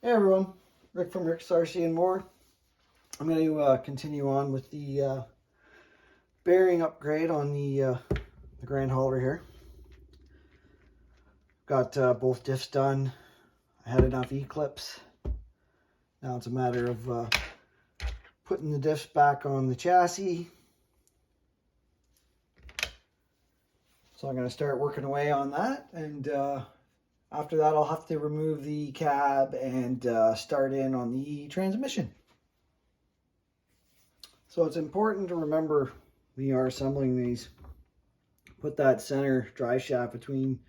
Hey everyone, Rick from Rick's RC and More. I'm going to continue on with the bearing upgrade on the Grand Hauler here. Got both diffs done. I had enough E-clips. Now it's a matter of putting the diffs back on the chassis. So I'm going to start working away on that, and after that I'll have to remove the cab and start in on the transmission. So it's important to remember when you are assembling these, put that center drive shaft between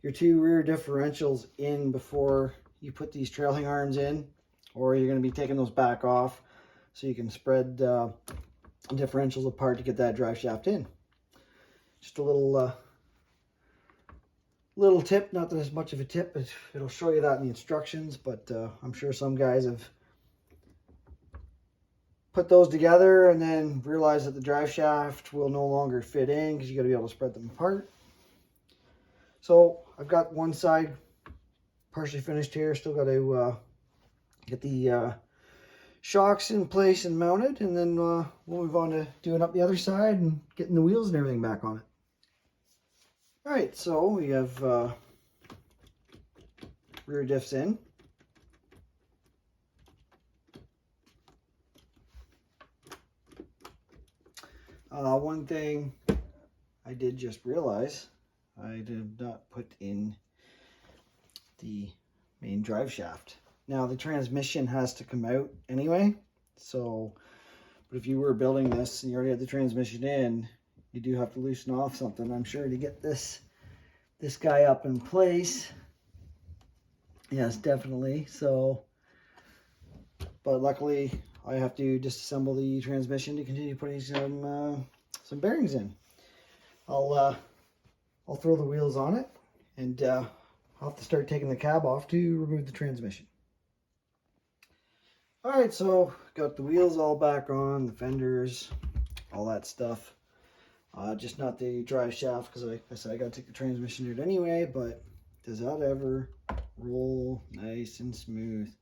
your two rear differentials in before you put these trailing arms in, or you're going to be taking those back off so you can spread differentials apart to get that drive shaft in. Just a little tip, not that it's much of a tip, it'll show you that in the instructions, but I'm sure some guys have put those together and then realize that the drive shaft will no longer fit in because you got to be able to spread them apart. So I've got one side partially finished here, still got to get the shocks in place and mounted, and then we'll move on to doing up the other side and getting the wheels and everything back on it. Alright, so we have rear diffs in. One thing I did just realize, I did not put in the main drive shaft. Now the transmission has to come out anyway, so, but if you were building this and you already had the transmission in, you do have to loosen off something, I'm sure, to get this guy up in place. Yes, definitely. So, but luckily I have to disassemble the transmission to continue putting some bearings in. I'll throw the wheels on it, and I'll have to start taking the cab off to remove the transmission. Alright, so got the wheels all back on, the fenders, all that stuff. Just not the drive shaft, because like I said, I got to take the transmission out anyway, but does that ever roll nice and smooth?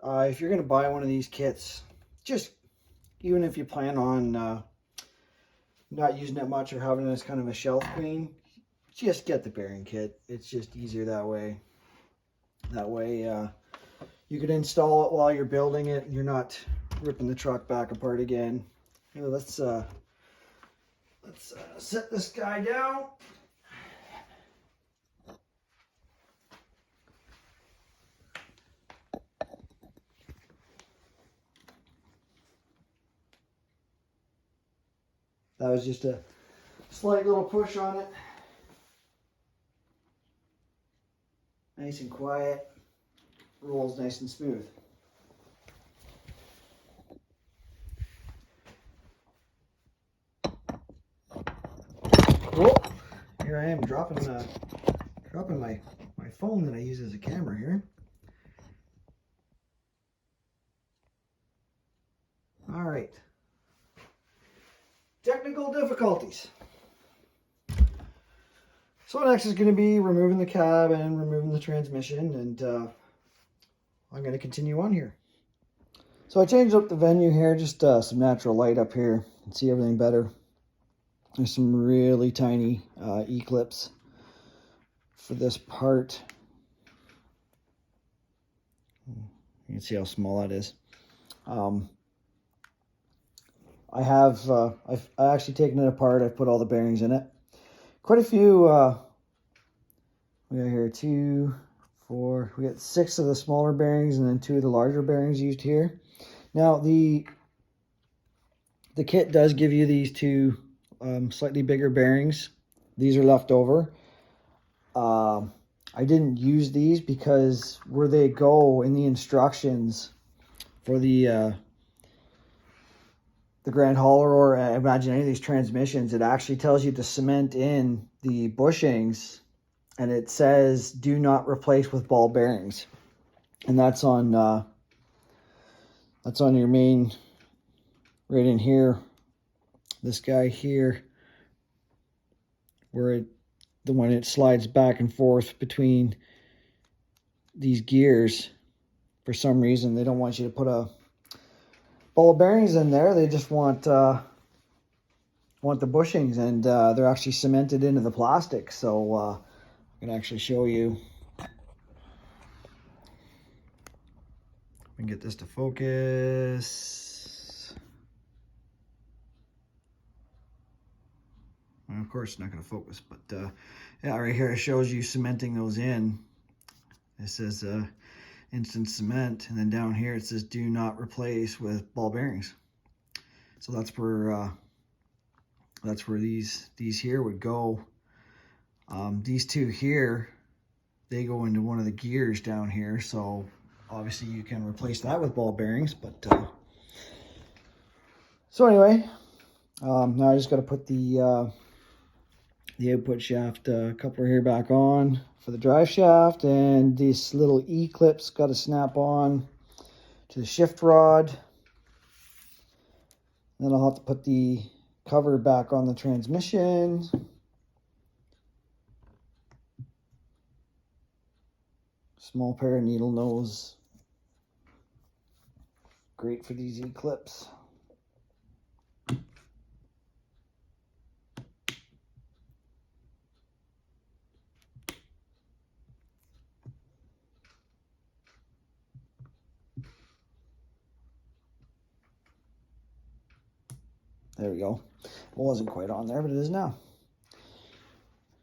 If you're going to buy one of these kits, just, even if you plan on not using it much or having it as kind of a shelf queen, just get the bearing kit. It's just easier that way. That way you can install it while you're building it and you're not ripping the truck back apart again. Here, let's set this guy down. That was just a slight little push on it. Nice and quiet. Rolls nice and smooth. Oh, here I am dropping my phone that I use as a camera here. All right. Technical difficulties. So next is going to be removing the cab and removing the transmission, and I'm going to continue on here. So I changed up the venue here, just some natural light up here and see everything better. There's some really tiny E-clips for this part. You can see how small that is. I've actually taken it apart. I've put all the bearings in it. Quite a few. We got here 2, 4. We got 6 of the smaller bearings and then 2 of the larger bearings used here. Now the kit does give you these 2 slightly bigger bearings. These are left over. I didn't use these because where they go in the instructions for the Grand Hauler, or imagine any of these transmissions, it actually tells you to cement in the bushings, and it says do not replace with ball bearings, and that's on your main right in here, this guy here, where it when it slides back and forth between these gears, for some reason they don't want you to put a ball bearings in there. They just want the bushings, and they're actually cemented into the plastic. So I can actually show you. We can get this to focus. And of course, it's not going to focus, but yeah, right here it shows you cementing those in. It says instant cement, and then down here it says do not replace with ball bearings. So that's where these here would go. These two here, they go into one of the gears down here, so obviously you can replace that with ball bearings. But so anyway, now I just got to put the output shaft coupler here back on for the drive shaft, and this little E-clip's got to snap on to the shift rod. Then I'll have to put the cover back on the transmission. Small pair of needle nose. Great for these E-clips. There we go. It wasn't quite on there, but it is now.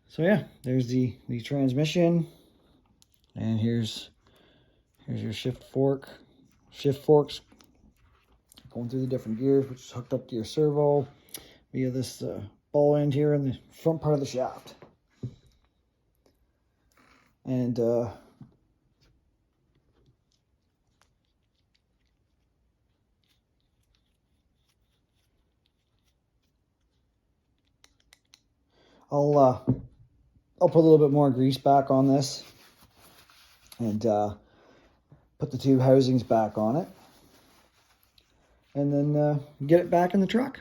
So yeah, there's the transmission, and here's your shift fork. Shift forks going through the different gears, which is hooked up to your servo via this ball end here in the front part of the shaft. And I'll put a little bit more grease back on this, and put the two housings back on it, and then get it back in the truck.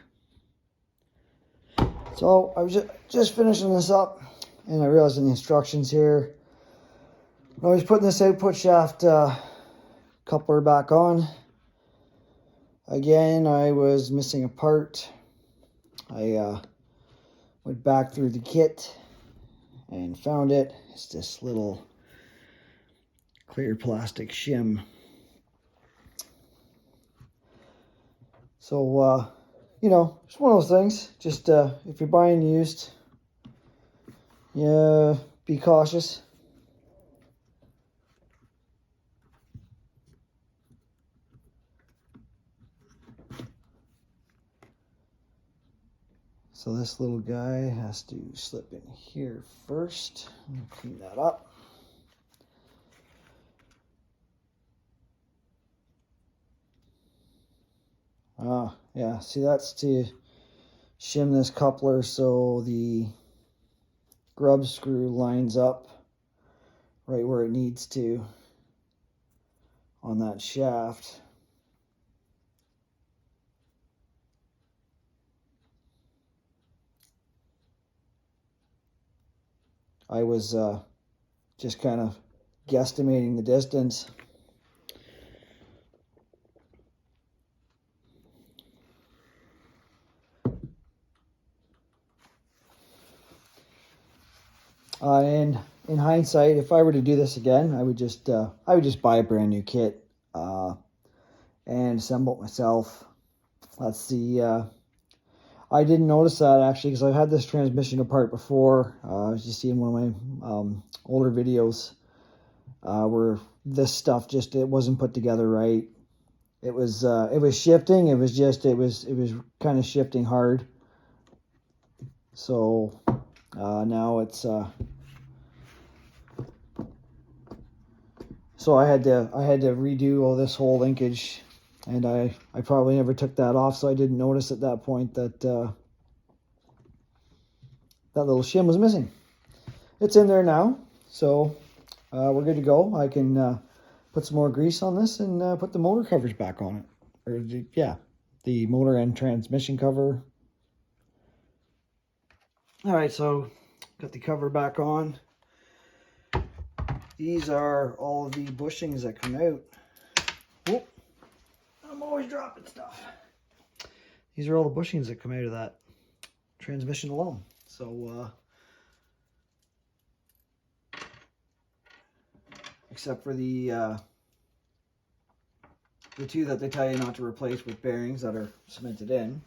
So I was just finishing this up, and I realized in the instructions here, when I was putting this output shaft coupler back on, again, I was missing a part. I went back through the kit and found it. It's this little clear plastic shim. So, you know, it's one of those things. Just if you're buying used, yeah, be cautious. So this little guy has to slip in here first. Clean that up. Yeah, see, that's to shim this coupler so the grub screw lines up right where it needs to on that shaft. I was just kind of guesstimating the distance. And in hindsight, if I were to do this again, I would just buy a brand new kit and assemble it myself. That's the I didn't notice that actually, because I've had this transmission apart before. I was just seeing one of my older videos where this stuff just, it wasn't put together right. It was shifting. It was kind of shifting hard. So now it's so I had to redo all this whole linkage, and I probably never took that off, so I didn't notice at that point that that little shim was missing. It's in there now, so we're good to go. I can put some more grease on this and put the motor covers back on it. Or the motor and transmission cover. All right, so Got the cover back on. These are all of the bushings that come out. Whoop. I'm always dropping stuff. These are all the bushings that come out of that transmission alone. So, except for the two that they tell you not to replace with bearings that are cemented in.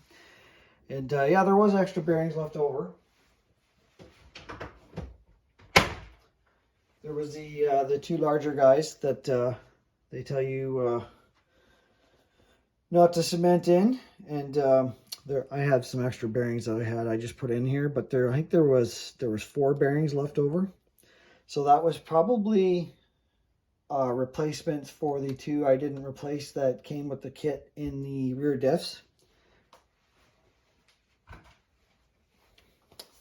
And yeah, there was extra bearings left over. There was the two larger guys that they tell you not to cement in, and I have some extra bearings that I just put in here, but I think there was 4 bearings left over. So that was probably replacements for the 2 I didn't replace that came with the kit in the rear diffs.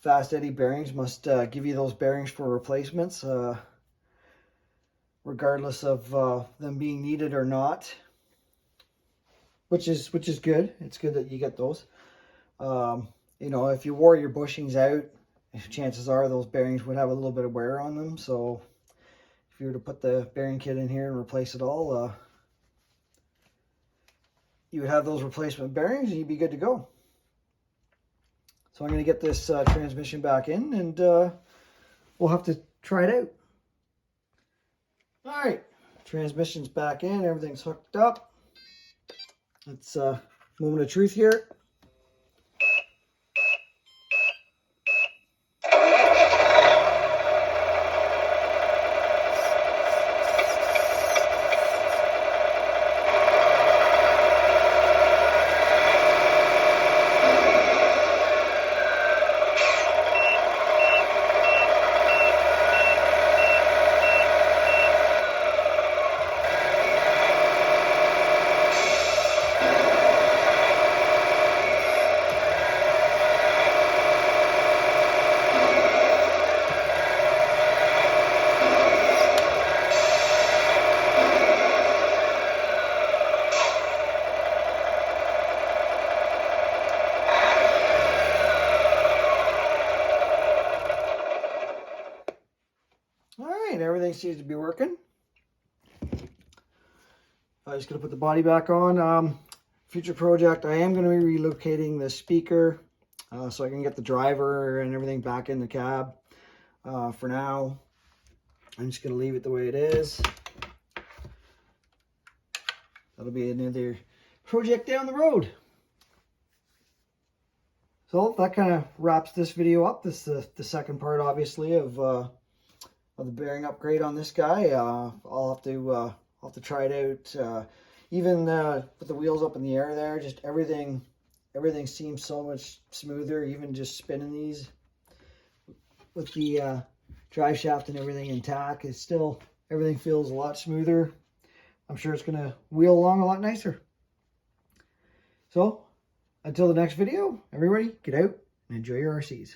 Fast Eddy bearings must give you those bearings for replacements, regardless of them being needed or not, which is good. It's good that you get those. You know, if you wore your bushings out, chances are those bearings would have a little bit of wear on them. So if you were to put the bearing kit in here and replace it all, you would have those replacement bearings and you'd be good to go. So I'm going to get this transmission back in, and we'll have to try it out. All right, transmission's back in, everything's hooked up. It's a moment of truth here. Everything seems to be working. I'm just going to put the body back on. Future project, I am going to be relocating the speaker so I can get the driver and everything back in the cab. For now, I'm just going to leave it the way it is. That'll be another project down the road. So that kind of wraps this video up. This is the second part, obviously, of the bearing upgrade on this guy. I'll have to try it out. Even with the wheels up in the air there, just everything seems so much smoother. Even just spinning these with the drive shaft and everything intact, it's still, everything feels a lot smoother. I'm sure it's gonna wheel along a lot nicer. So until the next video, everybody get out and enjoy your RCs.